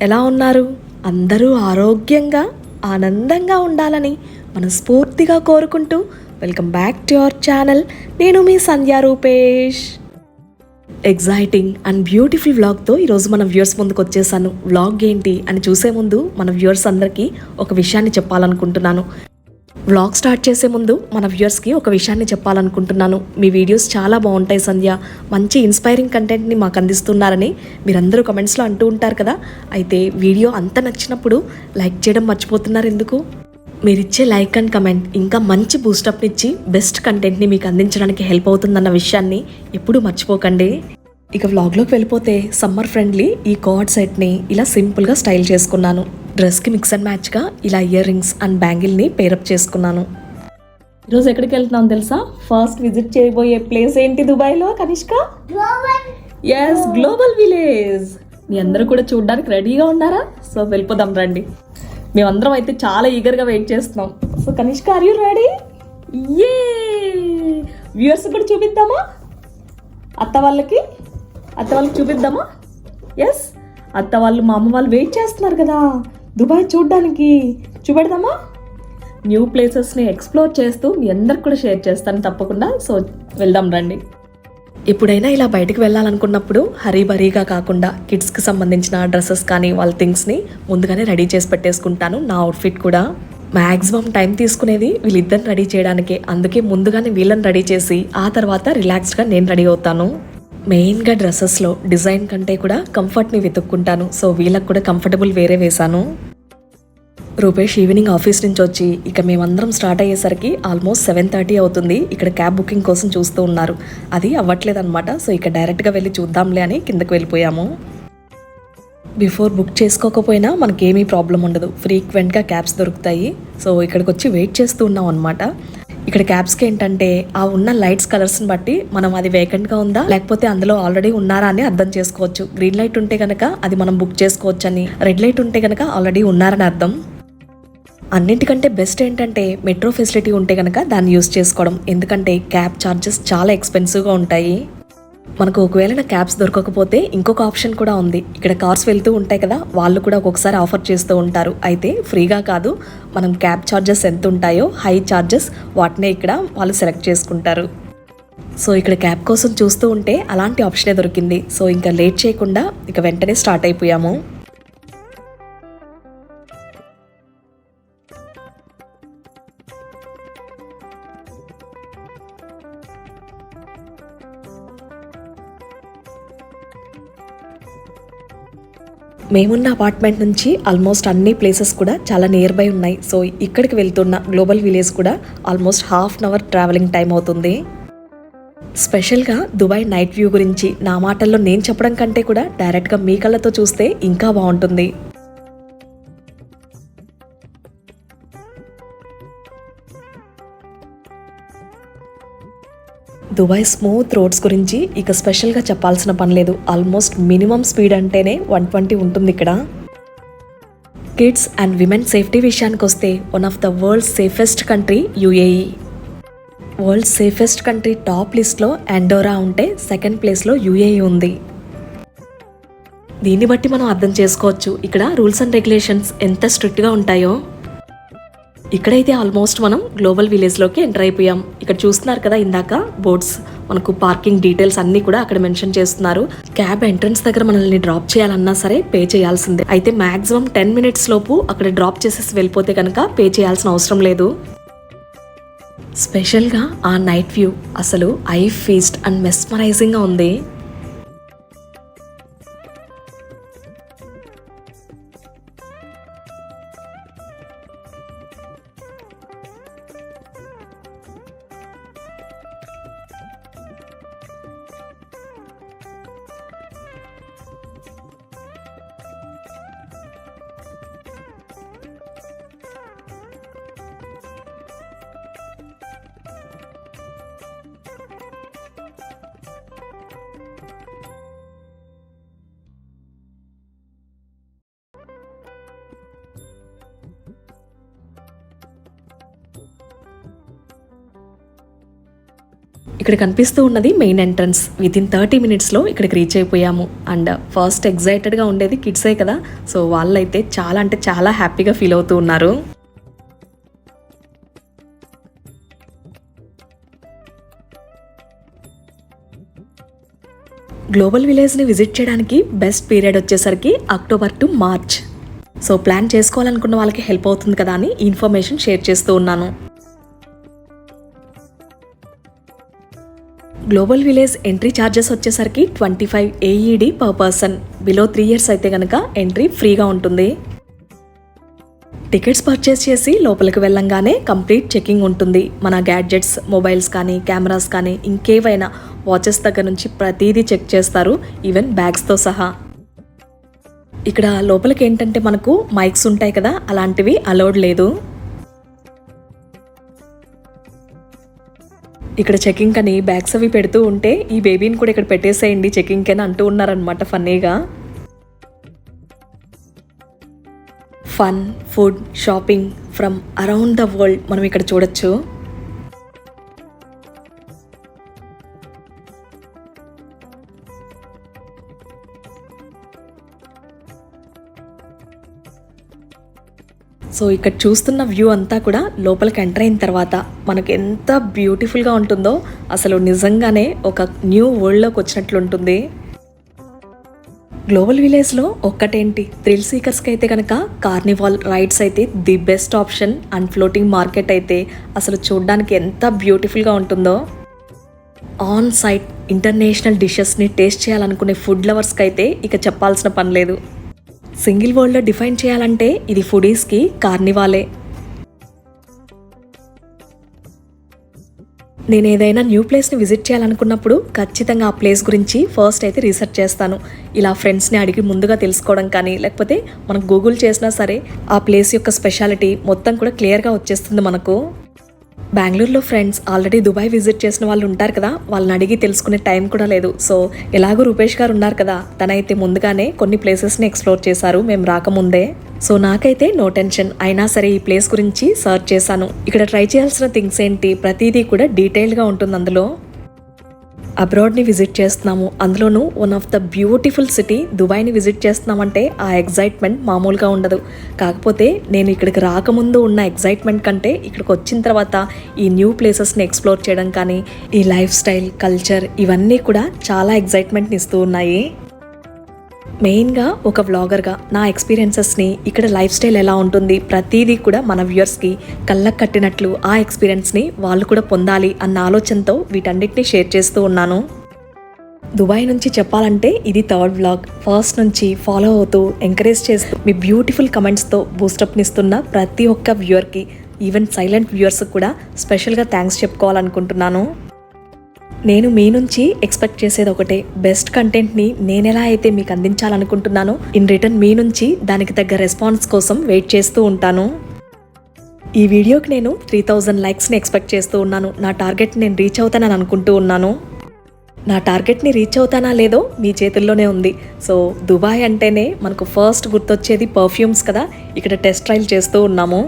ఎలా ఉన్నారు? అందరూ ఆరోగ్యంగా ఆనందంగా ఉండాలని మనస్ఫూర్తిగా కోరుకుంటూ welcome back to our channel. నేను మీ సంధ్యా రూపేష్. ఎగ్జైటింగ్ అండ్ బ్యూటిఫుల్ వ్లాగ్తో ఈరోజు మన వ్యూవర్స్ ముందుకు వచ్చేసాను. వ్లాగ్ ఏంటి అని చూసే ముందు మన వ్యూవర్స్ అందరికీ ఒక విషయాన్ని చెప్పాలనుకుంటున్నాను. వ్లాగ్ స్టార్ట్ చేసే ముందు మన వ్యూవర్స్కి ఒక విషయాన్ని చెప్పాలనుకుంటున్నాను. మీ వీడియోస్ చాలా బాగుంటాయి సంధ్య, మంచి ఇన్స్పైరింగ్ కంటెంట్ని మాకు అందిస్తున్నారని మీరందరూ కమెంట్స్లో అంటూ ఉంటారు కదా. అయితే వీడియో అంత నచ్చినప్పుడు లైక్ చేయడం మర్చిపోతున్నారు ఎందుకు? మీరిచ్చే లైక్ అండ్ కమెంట్ ఇంకా మంచి బూస్టప్నిచ్చి బెస్ట్ కంటెంట్ని మీకు అందించడానికి హెల్ప్ అవుతుందన్న విషయాన్ని ఎప్పుడూ మర్చిపోకండి. ఇక వ్లాగ్లోకి వెళ్ళిపోతే సమ్మర్ ఫ్రెండ్లీ ఈ కార్డ్ సెట్ని ఇలా సింపుల్గా స్టైల్ చేసుకున్నాను. డ్రెస్కి మిక్స్ అండ్ మ్యాచ్గా ఇలా ఇయర్ రింగ్స్ అండ్ బ్యాంగిల్ని పేరప్ చేసుకున్నాను. ఈరోజు ఎక్కడికి వెళ్తున్నాం తెలుసా? ఫస్ట్ విజిట్ చేయబోయే ప్లేస్ ఏంటి దుబాయ్లో కనిష్క? Yes, global village. మీ అందరూ కూడా చూడడానికి రెడీగా ఉన్నారా? సో వెళ్ళిపోదాం రండి. మేమందరం అయితే చాలా ఈగర్గా వెయిట్ చేస్తున్నాం. So Kanishka, are you ready? ఏ వ్యూవర్స్ కూడా చూపిద్దామా? అత్త వాళ్ళకి చూపిద్దామా? ఎస్, అత్త వాళ్ళు మా అమ్మ వాళ్ళు వెయిట్ చేస్తున్నారు కదా దుబాయ్ చూడడానికి. చూపెడదామా? న్యూ ప్లేసెస్ని ఎక్స్ప్లోర్ చేస్తూ మీ అందరికి కూడా షేర్ చేస్తాను తప్పకుండా. సో వెళ్దాం రండి. ఎప్పుడైనా ఇలా బయటకు వెళ్ళాలనుకున్నప్పుడు హరీబరీగా కాకుండా కిడ్స్కి సంబంధించిన డ్రెస్సెస్ కానీ వాళ్ళ థింగ్స్ని ముందుగానే రెడీ చేసి పెట్టేసుకుంటాను. నా అవుట్ఫిట్ కూడా మ్యాక్సిమం టైం తీసుకునేది వీళ్ళిద్దరిని రెడీ చేయడానికే. అందుకే ముందుగానే వీళ్ళని రెడీ చేసి ఆ తర్వాత రిలాక్స్డ్గా నేను రెడీ అవుతాను. మెయిన్గా డ్రెస్సెస్లో డిజైన్ కంటే కూడా కంఫర్ట్ని వెతుక్కుంటాను. సో వీళ్ళకి కూడా కంఫర్టబుల్ వేరే వేశాను. రూపేష్ ఈవినింగ్ ఆఫీస్ నుంచి వచ్చి ఇక మేమందరం స్టార్ట్ అయ్యేసరికి ఆల్మోస్ట్ 7:30 అవుతుంది. ఇక్కడ క్యాబ్ బుకింగ్ కోసం చూస్తూ ఉన్నారు. అది అవ్వట్లేదన్నమాట. సో ఇక డైరెక్ట్గా వెళ్ళి చూద్దాంలే అని కిందకు వెళ్ళిపోయాము. బిఫోర్ బుక్ చేసుకోకపోయినా మనకేమీ ప్రాబ్లం ఉండదు. ఫ్రీక్వెంట్గా క్యాబ్స్ దొరుకుతాయి. సో ఇక్కడికి వచ్చి వెయిట్ చేస్తూ ఉన్నాం అనమాట. ఇక్కడ క్యాబ్స్కి ఏంటంటే ఆ ఉన్న లైట్స్ కలర్స్ని బట్టి మనం అది వేకెంట్గా ఉందా లేకపోతే అందులో ఆల్రెడీ ఉన్నారా అని అర్థం చేసుకోవచ్చు. గ్రీన్ లైట్ ఉంటే కనుక అది మనం బుక్ చేసుకోవచ్చు అని, రెడ్ లైట్ ఉంటే కనుక ఆల్రెడీ ఉన్నారని అర్థం. అన్నింటికంటే బెస్ట్ ఏంటంటే మెట్రో ఫెసిలిటీ ఉంటే కనుక దాన్ని యూస్ చేసుకోవడం. ఎందుకంటే క్యాబ్ ఛార్జెస్ చాలా ఎక్స్పెన్సివ్గా ఉంటాయి. మనకు ఒకవేళ క్యాబ్స్ దొరకకపోతే ఇంకొక ఆప్షన్ కూడా ఉంది. ఇక్కడ కార్స్ వెళ్తూ ఉంటాయి కదా, వాళ్ళు కూడా ఒక్కొక్కసారి ఆఫర్ చేస్తూ ఉంటారు. అయితే ఫ్రీగా కాదు, మనం క్యాబ్ ఛార్జెస్ ఎంత ఉంటాయో హై ఛార్జెస్ వాటినే ఇక్కడ వాళ్ళు సెలెక్ట్ చేసుకుంటారు. సో ఇక్కడ క్యాబ్ కోసం చూస్తూ ఉంటే అలాంటి ఆప్షనే దొరికింది. సో ఇంకా లేట్ చేయకుండా ఇక వెంటనే స్టార్ట్ అయిపోయాము. మేమున్న అపార్ట్మెంట్ నుంచి ఆల్మోస్ట్ అన్ని ప్లేసెస్ కూడా చాలా నియర్ బై ఉన్నాయి. సో ఇక్కడికి వెళ్తున్న గ్లోబల్ విలేజ్ కూడా almost ½ an hour travelling time అవుతుంది. స్పెషల్గా దుబాయ్ నైట్ వ్యూ గురించి నా మాటల్లో నేను చెప్పడం కంటే కూడా డైరెక్ట్గా మీ కళ్ళతో చూస్తే ఇంకా బాగుంటుంది. దుబాయ్ స్మూత్ రోడ్స్ గురించి ఇక స్పెషల్గా చెప్పాల్సిన పని లేదు. ఆల్మోస్ట్ మినిమం స్పీడ్ అంటేనే 120 ఉంటుంది ఇక్కడ. కిడ్స్ అండ్ విమెన్ సేఫ్టీ విషయానికి వస్తే one of the world's safest country UAE. World safest country top లిస్ట్లో అండోరా ఉంటే సెకండ్ ప్లేస్లో యుఏఈ ఉంది. దీన్ని బట్టి మనం అర్థం చేసుకోవచ్చు ఇక్కడ రూల్స్ అండ్ రెగ్యులేషన్స్ ఎంత స్ట్రిక్ట్గా ఉంటాయో. ఇక్కడైతే ఆల్మోస్ట్ మనం గ్లోబల్ విలేజ్లోకి ఎంటర్ అయిపోయాం. ఇక్కడ చూస్తున్నారు కదా ఇందాక బోర్డ్స్, మనకు పార్కింగ్ డీటెయిల్స్ అన్నీ కూడా అక్కడ మెన్షన్ చేస్తున్నారు. క్యాబ్ ఎంట్రన్స్ దగ్గర మనల్ని డ్రాప్ చేయాలన్నా సరే పే చేయాల్సిందే. అయితే మాక్సిమం 10 minutes లోపు అక్కడ డ్రాప్ చేసేసి వెళ్ళిపోతే కనుక పే చేయాల్సిన అవసరం లేదు. స్పెషల్గా ఆ నైట్ వ్యూ అసలు ఐ ఫీస్ట్ అండ్ మెస్మరైజింగ్గా ఉంది. ఇక్కడ కనిపిస్తూ ఉన్నది మెయిన్ ఎంట్రన్స్. వితిన్ 30 మినిట్స్లో ఇక్కడికి రీచ్ అయిపోయాము. అండ్ ఫస్ట్ ఎగ్జైటెడ్గా ఉండేది కిడ్సే కదా, సో వాళ్ళైతే చాలా అంటే చాలా హ్యాపీగా ఫీల్ అవుతూ ఉన్నారు. గ్లోబల్ విలేజ్ని విజిట్ చేయడానికి బెస్ట్ పీరియడ్ వచ్చేసరికి October to March. So plan చేసుకోవాలనుకున్న వాళ్ళకి హెల్ప్ అవుతుంది కదా అని ఇన్ఫర్మేషన్ షేర్ చేస్తూ ఉన్నాను. గ్లోబల్ విలేజ్ ఎంట్రీ ఛార్జెస్ వచ్చేసరికి 25 AED per person. Below 3 years అయితే కనుక ఎంట్రీ ఫ్రీగా ఉంటుంది. టికెట్స్ పర్చేస్ చేసి లోపలికి వెళ్ళంగానే కంప్లీట్ చెకింగ్ ఉంటుంది. మన గ్యాడ్జెట్స్, మొబైల్స్ కానీ, కెమెరాస్ కానీ, ఇంకేవైనా వాచెస్ దగ్గర నుంచి ప్రతిదీ చెక్ చేస్తారు, ఈవెన్ బ్యాగ్స్తో సహా. ఇక్కడ లోపలికి ఏంటంటే మనకు మైక్స్ ఉంటాయి కదా, అలాంటివి అలౌడ్ లేదు. ఇక్కడ చెకింగ్ అని బ్యాగ్స్ అవి పెడుతూ ఉంటే ఈ బేబీని కూడా ఇక్కడ పెట్టేసేయండి చెకింగ్ అని అంటూ ఉన్నారనమాట ఫన్నీగా. Fun, food, shopping from around the world మనం ఇక్కడ చూడొచ్చు. సో ఇక్కడ చూస్తున్న వ్యూ అంతా కూడా లోపలికి ఎంటర్ అయిన తర్వాత మనకు ఎంత బ్యూటిఫుల్గా ఉంటుందో, అసలు నిజంగానే ఒక న్యూ వరల్డ్లోకి వచ్చినట్లు ఉంటుంది. గ్లోబల్ విలేజ్లో ఒక్కటేంటి, థ్రిల్ సీకర్స్కి అయితే కనుక కార్నివాల్ రైడ్స్ అయితే the best option. And floating market అయితే అసలు చూడడానికి ఎంత బ్యూటిఫుల్గా ఉంటుందో. ఆన్ సైట్ ఇంటర్నేషనల్ డిషెస్ని టేస్ట్ చేయాలనుకునే ఫుడ్ లవర్స్కి అయితే ఇక చెప్పాల్సిన పని లేదు. సింగిల్ వరల్డ్లో డిఫైన్ చేయాలంటే ఇది ఫుడీస్కి కార్నివాలే. నేను ఏదైనా న్యూ ప్లేస్ని విజిట్ చేయాలనుకున్నప్పుడు ఖచ్చితంగా ఆ ప్లేస్ గురించి ఫస్ట్ అయితే రీసెర్చ్ చేస్తాను. ఇలా ఫ్రెండ్స్ని అడిగి ముందుగా తెలుసుకోవడం కానీ, లేకపోతే మనం గూగుల్ చేసినా సరే ఆ ప్లేస్ యొక్క స్పెషాలిటీ మొత్తం కూడా క్లియర్గా వచ్చేస్తుంది మనకు. బెంగళూరులో ఫ్రెండ్స్ ఆల్రెడీ దుబాయ్ విజిట్ చేసిన వాళ్ళు ఉంటారు కదా, వాళ్ళని అడిగి తెలుసుకునే టైం కూడా లేదు. సో ఎలాగో రూపేష్ గారు ఉన్నారు కదా, తనైతే ముందుగానే కొన్ని ప్లేసెస్ని ఎక్స్ప్లోర్ చేశారు మేము రాకముందే. సో నాకైతే నో టెన్షన్. అయినా సరే ఈ ప్లేస్ గురించి సర్చ్ చేశాను. ఇక్కడ ట్రై చేయాల్సిన థింగ్స్ ఏంటి, ప్రతిదీ కూడా డీటెయిల్డ్గా ఉంటుంది అందులో. అబ్రాడ్ని విజిట్ చేస్తున్నాము, అందులోనూ one of the beautiful city దుబాయ్ని విజిట్ చేస్తున్నామంటే ఆ ఎగ్జైట్మెంట్ మామూలుగా ఉండదు. కాకపోతే నేను ఇక్కడికి రాకముందు ఉన్న ఎగ్జైట్మెంట్ కంటే ఇక్కడికి వచ్చిన తర్వాత ఈ న్యూ ప్లేసెస్ని ఎక్స్ప్లోర్ చేయడం కానీ, ఈ లైఫ్ స్టైల్, కల్చర్ ఇవన్నీ కూడా చాలా ఎగ్జైట్మెంట్ని ఇస్తూ ఉన్నాయి. మెయిన్గా ఒక వ్లాగర్గా నా ఎక్స్పీరియన్సెస్ని, ఇక్కడ లైఫ్ స్టైల్ ఎలా ఉంటుంది, ప్రతిదీ కూడా మన వ్యూయర్స్కి కళ్ళకు కట్టినట్లు ఆ ఎక్స్పీరియన్స్ని వాళ్ళు కూడా పొందాలి అన్న ఆలోచనతో వీటన్నిటిని షేర్ చేస్తూ ఉన్నాను. దుబాయ్ నుంచి చెప్పాలంటే ఇది 3rd వ్లాగ్. ఫస్ట్ నుంచి ఫాలో అవుతూ ఎంకరేజ్ చేస్తూ మీ బ్యూటిఫుల్ కమెంట్స్తో బూస్టప్నిస్తున్న ప్రతి ఒక్క వ్యూయర్కి, ఈవెన్ సైలెంట్ వ్యూయర్స్కి కూడా స్పెషల్గా థ్యాంక్స్ చెప్పుకోవాలనుకుంటున్నాను. నేను మీ నుంచి ఎక్స్పెక్ట్ చేసేది ఒకటే, బెస్ట్ కంటెంట్ని నేను ఎలా అయితే మీకు అందించాలనుకుంటున్నానో ఇన్ రిటర్న్ మీ నుంచి దానికి తగ్గ రెస్పాన్స్ కోసం వెయిట్ చేస్తూ ఉంటాను. ఈ వీడియోకి నేను 3000 లైక్స్ని ఎక్స్పెక్ట్ చేస్తూ ఉన్నాను. నా టార్గెట్ నేను రీచ్ అవుతానని అనుకుంటూ ఉన్నాను. నా టార్గెట్ని రీచ్ అవుతానా లేదో మీ చేతుల్లోనే ఉంది. సో దుబాయ్ అంటేనే మనకు ఫస్ట్ గుర్తొచ్చేది పర్ఫ్యూమ్స్ కదా, ఇక్కడ టెస్ట్ ట్రైల్ చేస్తూ ఉన్నాము.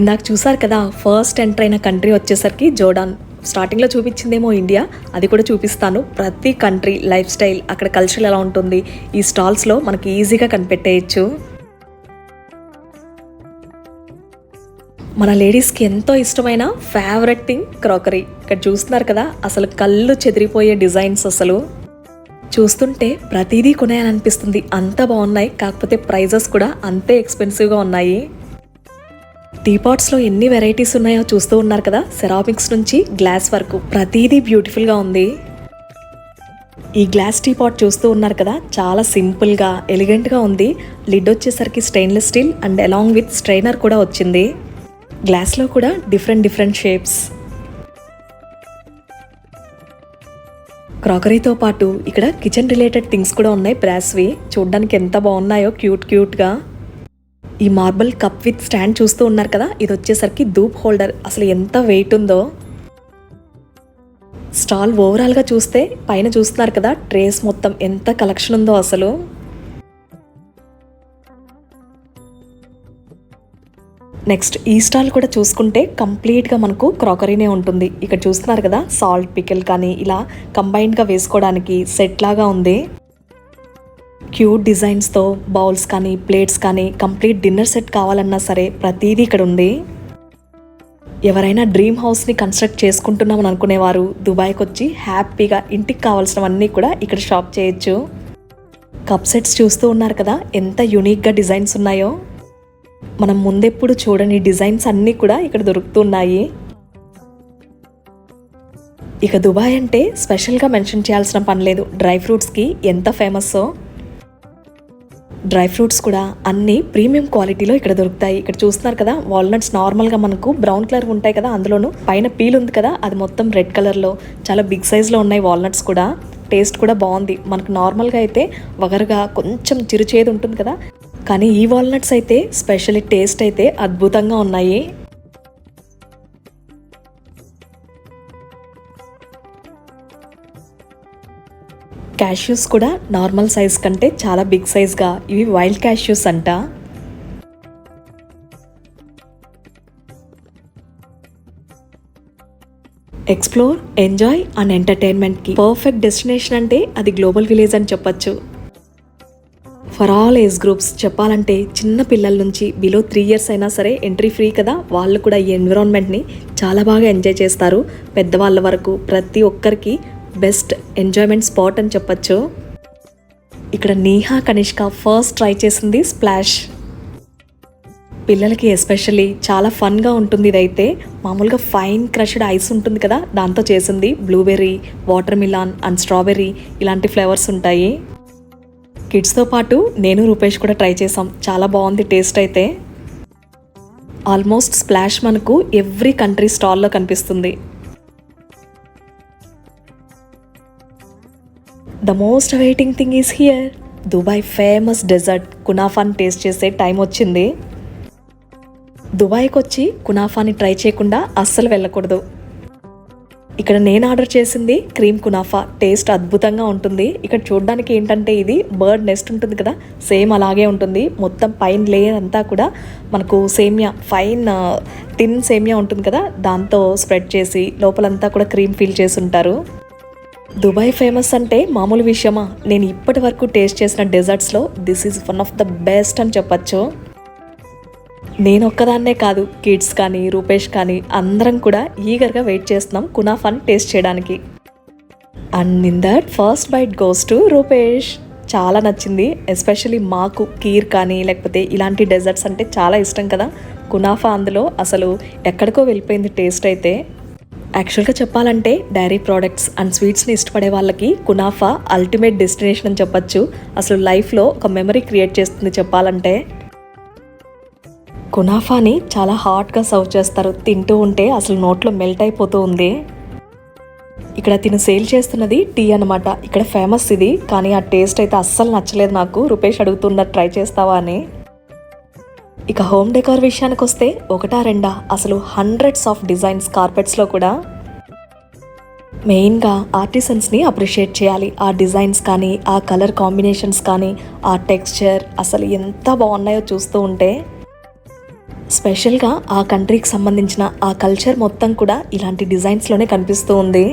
ఇందాక చూసారు కదా, ఫస్ట్ ఎంటర్ అయిన కంట్రీ వచ్చేసరికి జోర్డాన్. స్టార్టింగ్లో చూపించిందేమో ఇండియా, అది కూడా చూపిస్తాను. ప్రతి కంట్రీ లైఫ్ స్టైల్, అక్కడ కల్చర్ ఎలా ఉంటుంది ఈ స్టాల్స్లో మనకి ఈజీగా కనిపెట్టేయచ్చు. మన లేడీస్కి ఎంతో ఇష్టమైన ఫేవరెట్ థింగ్ క్రాకరీ. ఇక్కడ చూస్తున్నారు కదా, అసలు కళ్ళు చెదిరిపోయే డిజైన్స్, అసలు చూస్తుంటే ప్రతిదీ కొనేయాలనిపిస్తుంది. అంత బాగున్నాయి, కాకపోతే ప్రైజెస్ కూడా అంతే ఎక్స్పెన్సివ్గా ఉన్నాయి. టీపాట్స్లో ఎన్ని వెరైటీస్ ఉన్నాయో చూస్తూ ఉన్నారు కదా, సెరామిక్స్ నుంచి గ్లాస్ వరకు ప్రతిదీ బ్యూటిఫుల్గా ఉంది. ఈ గ్లాస్ టీపాట్ చూస్తూ ఉన్నారు కదా, చాలా సింపుల్గా ఎలిగెంట్గా ఉంది. లిడ్ వచ్చేసరికి stainless steel and along with strainer కూడా వచ్చింది. గ్లాస్లో కూడా డిఫరెంట్ షేప్స్. క్రాకరీతో పాటు ఇక్కడ కిచెన్ రిలేటెడ్ థింగ్స్ కూడా ఉన్నాయి, బ్రాస్వి. చూడడానికి ఎంత బాగున్నాయో క్యూట్గా. ఈ మార్బుల్ కప్ విత్ స్టాండ్ చూస్తూ ఉన్నారు కదా, ఇది వచ్చేసరికి ధూప్ హోల్డర్. అసలు ఎంత వెయిట్ ఉందో. స్టాల్ ఓవరాల్గా చూస్తే పైన చూస్తున్నారు కదా, ట్రేస్ మొత్తం ఎంత కలెక్షన్ ఉందో అసలు. నెక్స్ట్ ఈ స్టాల్ కూడా చూసుకుంటే కంప్లీట్గా మనకు క్రాకరీనే ఉంటుంది. ఇక్కడ చూస్తున్నారు కదా, సాల్ట్ పికిల్ కానీ ఇలా కంబైన్డ్గా వేసుకోవడానికి సెట్ లాగా ఉంది. క్యూట్ డిజైన్స్తో బౌల్స్ కానీ ప్లేట్స్ కానీ కంప్లీట్ డిన్నర్ సెట్ కావాలన్నా సరే ప్రతిదీ ఇక్కడ ఉంది. ఎవరైనా డ్రీమ్ హౌస్ని కన్స్ట్రక్ట్ చేసుకుంటున్నామని అనుకునేవారు దుబాయ్కి వచ్చి హ్యాపీగా ఇంటికి కావాల్సినవన్నీ కూడా ఇక్కడ షాప్ చేయొచ్చు. కప్ సెట్స్ చూస్తూ ఉన్నారు కదా, ఎంత యూనిక్గా డిజైన్స్ ఉన్నాయో. మనం ముందెప్పుడు చూడని డిజైన్స్ అన్నీ కూడా ఇక్కడ దొరుకుతున్నాయి. ఇక దుబాయ్ అంటే స్పెషల్గా మెన్షన్ చేయాల్సిన పని లేదు, డ్రై ఫ్రూట్స్కి ఎంత ఫేమస్సో. డ్రై ఫ్రూట్స్ కూడా అన్ని ప్రీమియం క్వాలిటీలో ఇక్కడ దొరుకుతాయి. ఇక్కడ చూస్తున్నారు కదా, వాల్నట్స్ నార్మల్గా మనకు బ్రౌన్ కలర్ ఉంటాయి కదా, అందులోనూ పైన పీల్ ఉంది కదా, అది మొత్తం రెడ్ కలర్లో చాలా బిగ్ సైజ్లో ఉన్నాయి వాల్నట్స్ కూడా. టేస్ట్ కూడా బాగుంది. మనకు నార్మల్గా అయితే వగరుగా కొంచెం చిరుచేదు ఉంటుంది కదా, కానీ ఈ వాల్నట్స్ అయితే స్పెషల్లీ టేస్ట్ అయితే అద్భుతంగా ఉన్నాయి. క్యాష్యూస్ కూడా నార్మల్ సైజ్ కంటే చాలా బిగ్ సైజ్గా, ఇవి వైల్డ్ క్యాష్యూస్ అంట. ఎక్స్ప్లోర్, ఎంజాయ్ అండ్ ఎంటర్టైన్మెంట్కి పర్ఫెక్ట్ డెస్టినేషన్ అంటే అది గ్లోబల్ విలేజ్ అని చెప్పొచ్చు. ఫర్ ఆల్ ఏజ్ గ్రూప్స్ చెప్పాలంటే చిన్న పిల్లల నుంచి బిలో 3 years అయినా సరే ఎంట్రీ ఫ్రీ కదా, వాళ్ళు కూడా ఈ ఎన్విరాన్మెంట్ని చాలా బాగా ఎంజాయ్ చేస్తారు. పెద్దవాళ్ళ వరకు ప్రతి ఒక్కరికి బెస్ట్ ఎంజాయ్మెంట్ స్పాట్ అని చెప్పచ్చు. ఇక్కడ నీహా కనిష్క ఫస్ట్ ట్రై చేసింది స్ప్లాష్. పిల్లలకి ఎస్పెషల్లీ చాలా ఫన్గా ఉంటుంది. ఇదైతే మామూలుగా ఫైన్ క్రష్డ్ ఐస్ ఉంటుంది కదా, దాంతో చేసింది. Blueberry, watermelon and strawberry ఇలాంటి ఫ్లేవర్స్ ఉంటాయి. కిడ్స్తో పాటు నేను రూపేష్ కూడా ట్రై చేసాం. చాలా బాగుంది టేస్ట్ అయితే. ఆల్మోస్ట్ స్ప్లాష్ మనకు ఎవ్రీ కంట్రీ స్టాల్లో కనిపిస్తుంది. The most awaiting thing is here. Dubai famous dessert కునాఫాని టేస్ట్ చేసే టైం వచ్చింది. దుబాయ్కి వచ్చి కునాఫాని ట్రై చేయకుండా అస్సలు వెళ్ళకూడదు. ఇక్కడ నేను ఆర్డర్ చేసింది క్రీమ్ కునాఫా. టేస్ట్ అద్భుతంగా ఉంటుంది. ఇక్కడ చూడడానికి ఏంటంటే ఇది బర్డ్ నెస్ట్ ఉంటుంది కదా, సేమ్ అలాగే ఉంటుంది. మొత్తం పైన లేయర్ అంతా కూడా మనకు సేమియా, ఫైన్ టిన్ సేమియా ఉంటుంది కదా, దాంతో స్ప్రెడ్ చేసి లోపలంతా కూడా క్రీమ్ ఫిల్ చేసి ఉంటారు. దుబాయ్ ఫేమస్ అంటే మామూలు విషయమా? నేను ఇప్పటి వరకు టేస్ట్ చేసిన డెజర్ట్స్లో this is one of the best అని చెప్పచ్చు. నేను ఒక్కదాన్నే కాదు, కిడ్స్ కానీ రూపేష్ కానీ అందరం కూడా ఈగర్గా వెయిట్ చేస్తున్నాం కునాఫాని టేస్ట్ చేయడానికి. And in that first bite goes to Rupesh. చాలా నచ్చింది. ఎస్పెషల్లీ మాకు కీర్ కానీ లేకపోతే ఇలాంటి డెజర్ట్స్ అంటే చాలా ఇష్టం కదా. కునాఫా అందులో అసలు ఎక్కడికో వెళ్ళిపోయింది టేస్ట్ అయితే. యాక్చువల్గా చెప్పాలంటే డైరీ ప్రోడక్ట్స్ అండ్ స్వీట్స్ని ఇష్టపడే వాళ్ళకి కునాఫా అల్టిమేట్ డెస్టినేషన్ అని చెప్పచ్చు. అసలు లైఫ్లో ఒక మెమరీ క్రియేట్ చేస్తుంది చెప్పాలంటే. కునాఫాని చాలా హాట్గా సర్వ్ చేస్తారు. తింటూ ఉంటే అసలు నోట్లో మెల్ట్ అయిపోతూ ఉంది. ఇక్కడ తిను సేల్ చేస్తున్నది టీ అనమాట. ఇక్కడ ఫేమస్ ఇది, కానీ ఆ టేస్ట్ అయితే అస్సలు నచ్చలేదు నాకు. రూపేష్ అడుగుతున్నారు ట్రై చేస్తావా అని. ఇక హోమ్ డెకార్ విషయానికి వస్తే ఒకటా రెండా, అసలు హండ్రెడ్స్ ఆఫ్ డిజైన్స్ కార్పెట్స్లో కూడా. మెయిన్గా ఆర్టిసన్స్ని అప్రిషియేట్ చేయాలి. ఆ డిజైన్స్ కానీ, ఆ కలర్ కాంబినేషన్స్ కానీ, ఆ టెక్స్చర్ అసలు ఎంత బాగున్నాయో చూస్తూ ఉంటే. స్పెషల్గా ఆ కంట్రీకి సంబంధించిన ఆ కల్చర్ మొత్తం కూడా ఇలాంటి డిజైన్స్లోనే కనిపిస్తూ ఉంది.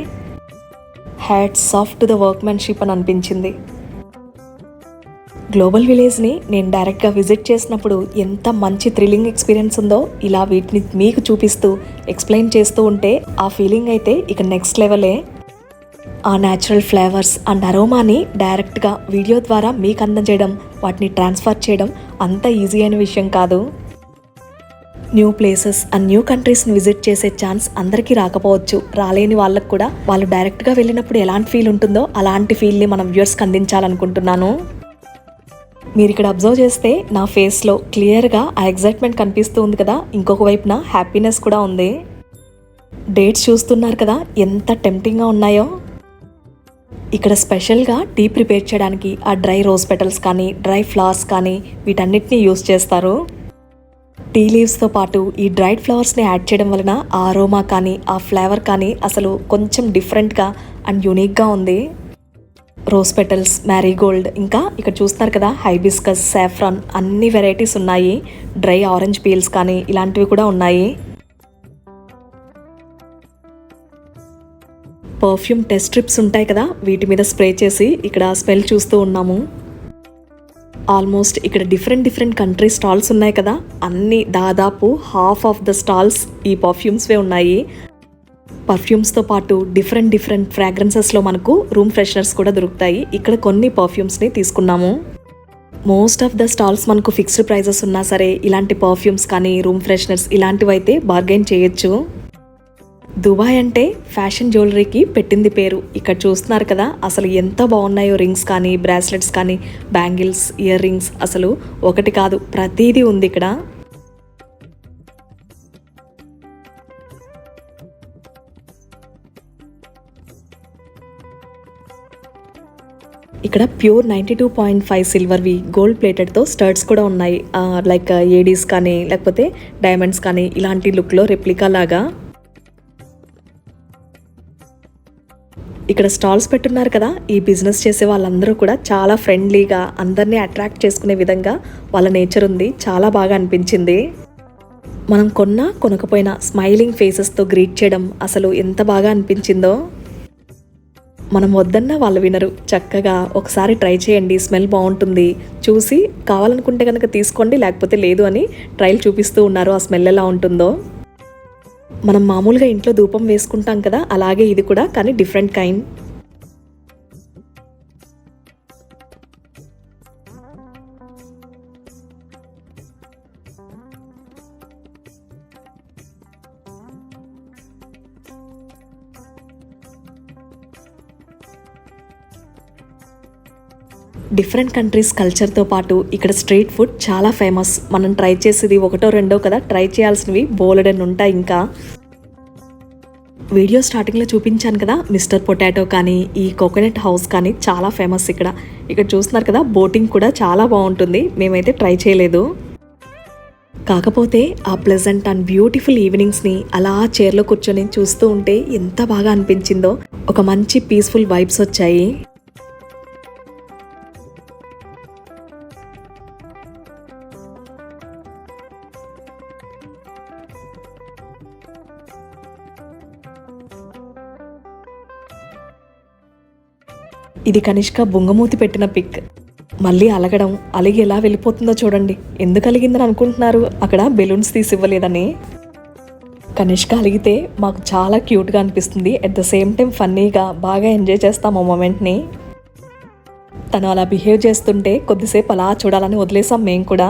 Hats off to the workmanship అని అనిపించింది. గ్లోబల్ విలేజ్ని నేను డైరెక్ట్గా విజిట్ చేసినప్పుడు ఎంత మంచి థ్రిల్లింగ్ ఎక్స్పీరియన్స్ ఉందో, ఇలా వీటిని మీకు చూపిస్తూ ఎక్స్ప్లెయిన్ చేస్తూ ఉంటే ఆ ఫీలింగ్ అయితే ఇక నెక్స్ట్ లెవెలే. ఆ న్యాచురల్ ఫ్లేవర్స్ అండ్ అరోమాని డైరెక్ట్గా వీడియో ద్వారా మీకు అందజేయడం, వాటిని ట్రాన్స్ఫర్ చేయడం అంత ఈజీ అయిన విషయం కాదు. న్యూ ప్లేసెస్ అండ్ న్యూ కంట్రీస్ని విజిట్ చేసే ఛాన్స్ అందరికీ రాకపోవచ్చు. రాలేని వాళ్ళకు కూడా వాళ్ళు డైరెక్ట్గా వెళ్ళినప్పుడు ఎలాంటి ఫీల్ ఉంటుందో అలాంటి ఫీల్ని మనం వ్యూవర్స్కి అందించాలనుకుంటున్నాను. మీరు ఇక్కడ అబ్జర్వ్ చేస్తే నా ఫేస్లో క్లియర్గా ఆ ఎగ్జైట్మెంట్ కనిపిస్తూ ఉంది కదా, ఇంకొక వైపున హ్యాపీనెస్ కూడా ఉంది. డేట్స్ చూస్తున్నారు కదా ఎంత టెంప్టింగ్గా ఉన్నాయో. ఇక్కడ స్పెషల్గా టీ ప్రిపేర్ చేయడానికి ఆ డ్రై రోజ్ పెటల్స్ కానీ డ్రై ఫ్లవర్స్ కానీ వీటన్నిటిని యూస్ చేస్తారు. టీ లీవ్స్తో పాటు ఈ డ్రైడ్ ఫ్లవర్స్ని యాడ్ చేయడం వలన ఆ అరోమా కానీ ఆ ఫ్లేవర్ కానీ అసలు కొంచెం డిఫరెంట్గా అండ్ యూనిక్గా ఉంది. రోజ్ పెటల్స్, మ్యారీగోల్డ్, ఇంకా ఇక్కడ చూస్తున్నారు కదా హైబిస్కస్, సాఫ్రాన్ అన్ని వెరైటీస్ ఉన్నాయి. డ్రై ఆరెంజ్ పీల్స్ కానీ ఇలాంటివి కూడా ఉన్నాయి. పర్ఫ్యూమ్ టెస్ట్ స్ట్రిప్స్ ఉంటాయి కదా, వీటి మీద స్ప్రే చేసి ఇక్కడ స్మెల్ చూస్తూ ఉన్నాము. ఆల్మోస్ట్ ఇక్కడ డిఫరెంట్ కంట్రీ స్టాల్స్ ఉన్నాయి కదా, అన్ని దాదాపు హాఫ్ ఆఫ్ ద స్టాల్స్ ఈ పర్ఫ్యూమ్స్వే ఉన్నాయి. పర్ఫ్యూమ్స్తో పాటు డిఫరెంట్ ఫ్రాగ్రెన్సెస్లో మనకు రూమ్ ఫ్రెషనర్స్ కూడా దొరుకుతాయి. ఇక్కడ కొన్ని పర్ఫ్యూమ్స్ని తీసుకున్నాము. మోస్ట్ ఆఫ్ ద స్టాల్స్ మనకు ఫిక్స్డ్ ప్రైజెస్ ఉన్నా సరే ఇలాంటి పర్ఫ్యూమ్స్ కానీ రూమ్ ఫ్రెషనర్స్ ఇలాంటివి అయితే బార్గెన్ చేయొచ్చు. దుబాయ్ అంటే ఫ్యాషన్ జ్యువెలరీకి పెట్టింది పేరు. ఇక్కడ చూస్తున్నారు కదా అసలు ఎంత బాగున్నాయో, రింగ్స్ కానీ, బ్రాస్లెట్స్ కానీ, బ్యాంగిల్స్, ఇయర్ రింగ్స్, అసలు ఒకటి కాదు ప్రతిదీ ఉంది ఇక్కడ. ఇక్కడ ప్యూర్ 92.5 సిల్వర్వి గోల్డ్ ప్లేటెడ్తో స్టర్ట్స్ కూడా ఉన్నాయి. లైక్ ఏడీస్ కానీ లేకపోతే డైమండ్స్ కానీ ఇలాంటి లుక్లో రెప్లికా లాగా. ఇక్కడ స్టాల్స్ పెట్టున్నారు కదా, ఈ బిజినెస్ చేసే వాళ్ళందరూ కూడా చాలా ఫ్రెండ్లీగా అందరినీ అట్రాక్ట్ చేసుకునే విధంగా వాళ్ళ నేచర్ ఉంది. చాలా బాగా అనిపించింది. మనం కొనకపోయినా స్మైలింగ్ ఫేసెస్తో గ్రీట్ చేయడం అసలు ఎంత బాగా అనిపించిందో. మనం వద్దన్నా వాళ్ళు వినరు. చక్కగా ఒకసారి ట్రై చేయండి, స్మెల్ బాగుంటుంది, చూసి కావాలనుకుంటే కనుక తీసుకోండి, లేకపోతే లేదు అని ట్రయల్ చూపిస్తూ ఉన్నారు ఆ స్మెల్ ఎలా ఉంటుందో. మనం మామూలుగా ఇంట్లో ధూపం వేసుకుంటాం కదా, అలాగే ఇది కూడా, కానీ డిఫరెంట్ కైండ్. డిఫరెంట్ కంట్రీస్ కల్చర్తో పాటు ఇక్కడ స్ట్రీట్ ఫుడ్ చాలా ఫేమస్. మనం ట్రై చేసేది ఒకటో రెండో కదా, ట్రై చేయాల్సినవి బోలెడన్ ఉంటాయి. ఇంకా వీడియో స్టార్టింగ్లో చూపించాను కదా, మిస్టర్ పొటాటో కానీ ఈ కోకోనట్ హౌస్ కానీ చాలా ఫేమస్ ఇక్కడ. ఇక్కడ చూస్తున్నారు కదా, బోటింగ్ కూడా చాలా బాగుంటుంది. మేమైతే ట్రై చేయలేదు. కాకపోతే ఆ ప్లెజెంట్ అండ్ బ్యూటిఫుల్ ఈవినింగ్స్ని అలా చైర్లో కూర్చొని చూస్తూ ఉంటే ఎంత బాగా అనిపించిందో. ఒక మంచి పీస్ఫుల్ వైబ్స్ వచ్చాయి. ఇది కనిష్క బొంగమూతి పెట్టిన పిక్. మళ్ళీ అలగడం, అలిగి ఎలా వెళ్ళిపోతుందో చూడండి. ఎందుకు అలిగిందని అనుకుంటున్నారు? అక్కడ బెలూన్స్ తీసివ్వలేదని. కనిష్క అలిగితే మాకు చాలా క్యూట్గా అనిపిస్తుంది. అట్ ద సేమ్ టైం ఫన్నీగా బాగా ఎంజాయ్ చేస్తాం ఆ మూమెంట్ని. తను అలా బిహేవ్ చేస్తుంటే కొద్దిసేపు అలా చూడాలని వదిలేసాం మేము కూడా.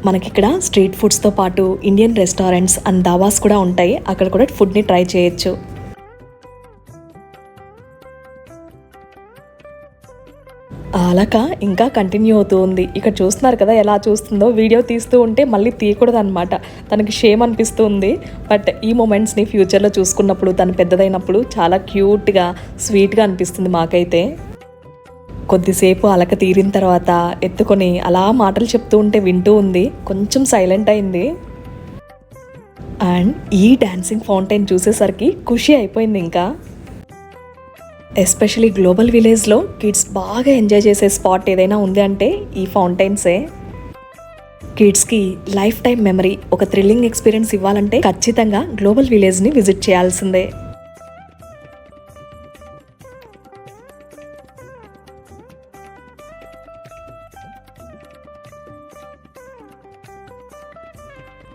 మనకిక్కడ స్ట్రీట్ ఫుడ్స్తో పాటు ఇండియన్ రెస్టారెంట్స్ అండ్ దాబాస్ కూడా ఉంటాయి. అక్కడ కూడా ఫుడ్ని ట్రై చేయొచ్చు. అలక ఇంకా కంటిన్యూ అవుతూ ఉంది. ఇక్కడ చూస్తున్నారు కదా ఎలా చూస్తుందో. వీడియో తీస్తూ ఉంటే మళ్ళీ తీయకూడదు అనమాట, తనకి షేమ్ అనిపిస్తుంది. బట్ ఈ మూమెంట్స్ని ఫ్యూచర్లో చూసుకున్నప్పుడు, తను పెద్దదైనప్పుడు చాలా క్యూట్గా స్వీట్గా అనిపిస్తుంది మాకైతే. కొద్దిసేపు అలక తీరిన తర్వాత ఎత్తుకొని అలా మాటలు చెప్తూ ఉంటే వింటూ ఉంది. కొంచెం సైలెంట్ అయింది. అండ్ ఈ డాన్సింగ్ ఫౌంటైన్ చూసేసరికి ఖుషి అయిపోయింది. ఇంకా ఎస్పెషలీ గ్లోబల్ విలేజ్లో కిడ్స్ బాగా ఎంజాయ్ చేసే స్పాట్ ఏదైనా ఉంది అంటే ఈ ఫౌంటైన్సే. కిడ్స్కి లైఫ్ టైం మెమరీ, ఒక థ్రిల్లింగ్ ఎక్స్పీరియన్స్ ఇవ్వాలంటే ఖచ్చితంగా గ్లోబల్ విలేజ్ని విజిట్ చేయాల్సిందే.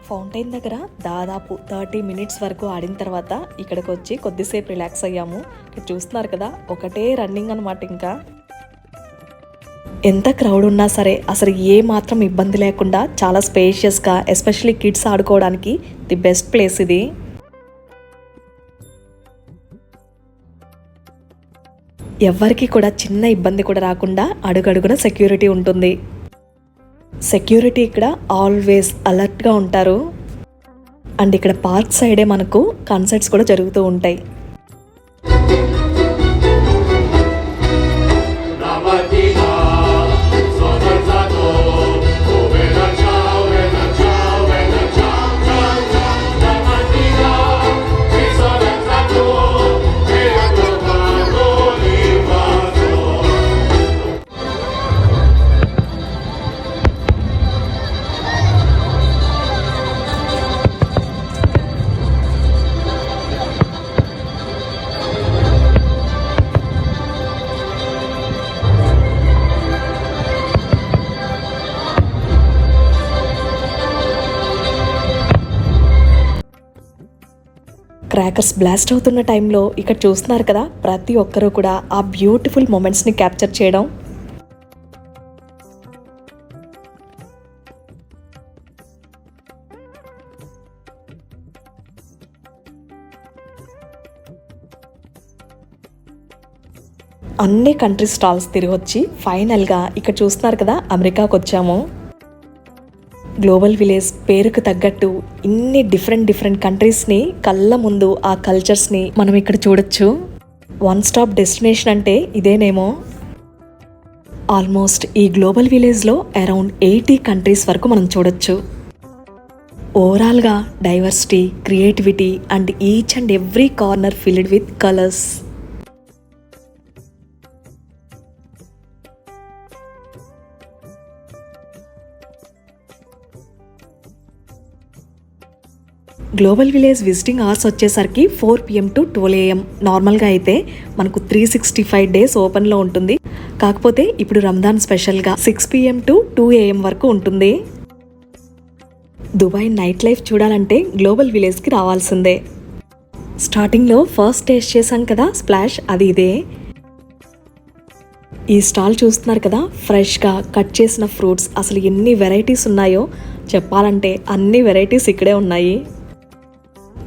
ఫౌంటైన్ దగ్గర దాదాపు 30 మినిట్స్ వరకు ఆడిన తర్వాత ఇక్కడికి వచ్చి కొద్దిసేపు రిలాక్స్ అయ్యాము. ఇక్కడ చూస్తున్నారు కదా, ఒకటే రన్నింగ్ అనమాట. ఇంకా ఎంత క్రౌడ్ ఉన్నా సరే అసలు ఏ మాత్రం ఇబ్బంది లేకుండా చాలా స్పేషియస్గా, ఎస్పెషల్లీ కిడ్స్ ఆడుకోవడానికి ది బెస్ట్ ప్లేస్ ఇది. ఎవరికి కూడా చిన్న ఇబ్బంది కూడా రాకుండా అడుగడుగున సెక్యూరిటీ ఉంటుంది. సెక్యూరిటీ ఇక్కడ ఆల్వేస్ అలర్ట్గా ఉంటారు. అండ్ ఇక్కడ పార్క్ సైడే మనకు కన్సర్ట్స్ కూడా జరుగుతూ ఉంటాయి. క్రాకర్స్ బ్లాస్ట్ అవుతున్న టైంలో ఇక్కడ చూస్తున్నారు కదా, ప్రతి ఒక్కరూ కూడా ఆ బ్యూటిఫుల్ మూమెంట్స్ని క్యాప్చర్ చేయడం. అన్ని కంట్రీ స్టాల్స్ తిరిగి వచ్చి ఫైనల్గా ఇక్కడ చూస్తున్నారు కదా, అమెరికాకు వచ్చాము. గ్లోబల్ విలేజ్ పేరుకు తగ్గట్టు ఇన్ని డిఫరెంట్ కంట్రీస్ని కళ్ళ ముందు ఆ కల్చర్స్ని మనం ఇక్కడ చూడొచ్చు. వన్ స్టాప్ డెస్టినేషన్ అంటే ఇదేనేమో. ఆల్మోస్ట్ ఈ గ్లోబల్ విలేజ్లో అరౌండ్ 80 కంట్రీస్ వరకు మనం చూడొచ్చు. ఓవరాల్గా diversity, creativity and each and every corner filled with colours. Global village visiting hours వచ్చేసరికి 4 PM to 12 AM. నార్మల్గా అయితే మనకు 365 days ఓపెన్లో ఉంటుంది. కాకపోతే ఇప్పుడు రంజాన్ స్పెషల్గా 6 PM to 2 AM వరకు ఉంటుంది. దుబాయ్ నైట్ లైఫ్ చూడాలంటే గ్లోబల్ విలేజ్కి రావాల్సిందే. స్టార్టింగ్లో ఫస్ట్ టేస్ట్ చేశాం కదా స్ప్లాష్, అది ఇదే. ఈ స్టాల్ చూస్తున్నారు కదా, ఫ్రెష్గా కట్ చేసిన ఫ్రూట్స్, అసలు ఎన్ని వెరైటీస్ ఉన్నాయో చెప్పాలంటే అన్ని వెరైటీస్ ఇక్కడే ఉన్నాయి.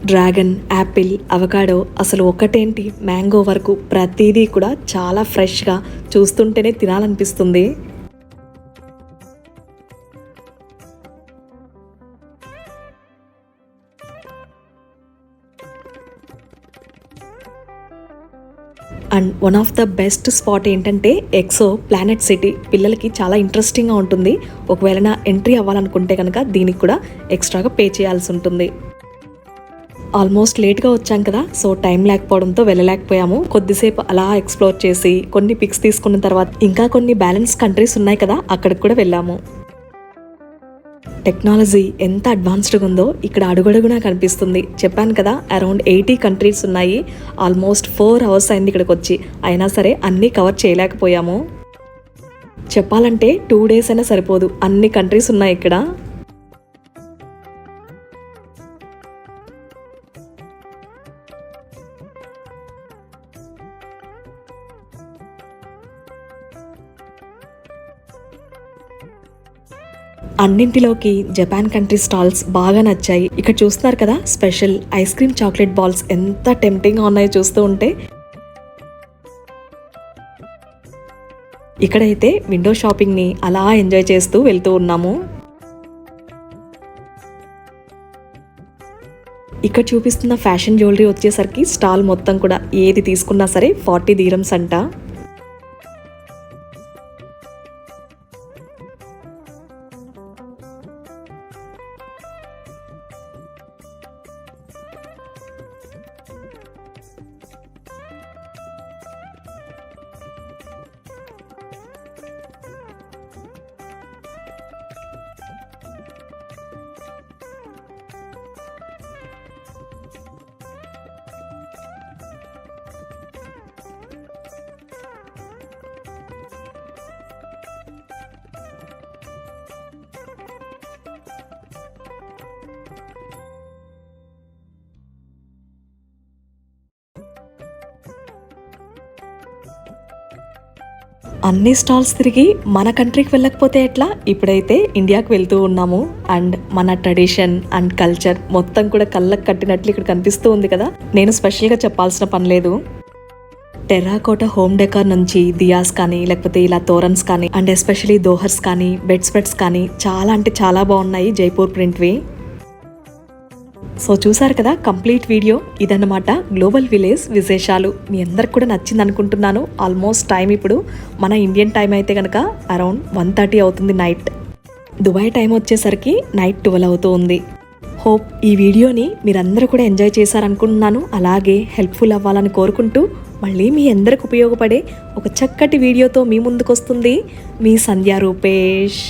డ్రాగన్, యాపిల్, అవకాడో, అసలు ఒకటేంటి మ్యాంగో వరకు ప్రతిదీ కూడా చాలా ఫ్రెష్గా చూస్తుంటేనే తినాలనిపిస్తుంది. And one of the best spot ఏంటంటే ఎక్సో ప్లానెట్ సిటీ. పిల్లలకి చాలా ఇంట్రెస్టింగ్గా ఉంటుంది. ఒకవేళ నా ఎంట్రీ అవ్వాలనుకుంటే కనుక దీనికి కూడా ఎక్స్ట్రాగా పే చేయాల్సి ఉంటుంది. ఆల్మోస్ట్ లేట్గా వచ్చాం కదా, సో టైం లేకపోవడంతో వెళ్ళలేకపోయాము. కొద్దిసేపు అలా ఎక్స్ప్లోర్ చేసి కొన్ని పిక్స్ తీసుకున్న తర్వాత ఇంకా కొన్ని బ్యాలెన్స్ కంట్రీస్ ఉన్నాయి కదా, అక్కడికి కూడా వెళ్ళాము. టెక్నాలజీ ఎంత అడ్వాన్స్డ్గా ఉందో ఇక్కడ అడుగడుగునా కనిపిస్తుంది. చెప్పాను కదా, అరౌండ్ 80 కంట్రీస్ ఉన్నాయి. ఆల్మోస్ట్ 4 hours అయింది ఇక్కడికి వచ్చి, అయినా సరే అన్నీ కవర్ చేయలేకపోయాము. చెప్పాలంటే 2 days అయినా సరిపోదు, అన్ని కంట్రీస్ ఉన్నాయి ఇక్కడ. అన్నింటిలోకి జపాన్ కంట్రీ స్టాల్స్ బాగా నచ్చాయి. ఇక్కడ చూస్తున్నారు కదా, special ice cream chocolate balls ఎంత టెంప్టింగ్గా ఉన్నాయో చూస్తూ ఉంటే. ఇక్కడైతే విండో షాపింగ్ని అలా ఎంజాయ్ చేస్తూ వెళ్తూ ఉన్నాము. ఇక్కడ చూపిస్తున్న ఫ్యాషన్ జ్యువెలరీ వచ్చేసరికి స్టాల్ మొత్తం కూడా ఏది తీసుకున్నా సరే 40 dirhams అంట. అన్ని స్టాల్స్ తిరిగి మన కంట్రీకి వెళ్ళకపోతే ఎట్లా, ఇప్పుడైతే ఇండియాకి వెళ్తూ ఉన్నాము. అండ్ మన ట్రెడిషన్ అండ్ కల్చర్ మొత్తం కూడా కళ్ళకు కట్టినట్లు ఇక్కడ కనిపిస్తూ ఉంది కదా. నేను స్పెషల్గా చెప్పాల్సిన పని లేదు. టెర్రాకోటా హోమ్ డెకార్ నుంచి దియాస్ కానీ, లేకపోతే ఇలా తోరన్స్ కానీ, అండ్ ఎస్పెషలీ దోహర్స్ కానీ, బెడ్ స్ప్రెడ్స్ కానీ చాలా అంటే చాలా బాగున్నాయి జైపూర్ ప్రింట్వి. సో చూసారు కదా కంప్లీట్ వీడియో. ఇదన్నమాట గ్లోబల్ విలేజ్ విశేషాలు. మీ అందరికి కూడా నచ్చింది అనుకుంటున్నాను. ఆల్మోస్ట్ టైం ఇప్పుడు మన ఇండియన్ టైం అయితే కనుక అరౌండ్ 1:30 అవుతుంది నైట్. దుబాయ్ టైం వచ్చేసరికి నైట్ 12 అవుతూ ఉంది. హోప్ ఈ వీడియోని మీరందరూ కూడా ఎంజాయ్ చేశారనుకుంటున్నాను. అలాగే హెల్ప్ఫుల్ అవ్వాలని కోరుకుంటూ మళ్ళీ మీ అందరికి ఉపయోగపడే ఒక చక్కటి వీడియోతో మీ ముందుకు వస్తుంది మీ సంధ్యా రూపేష్.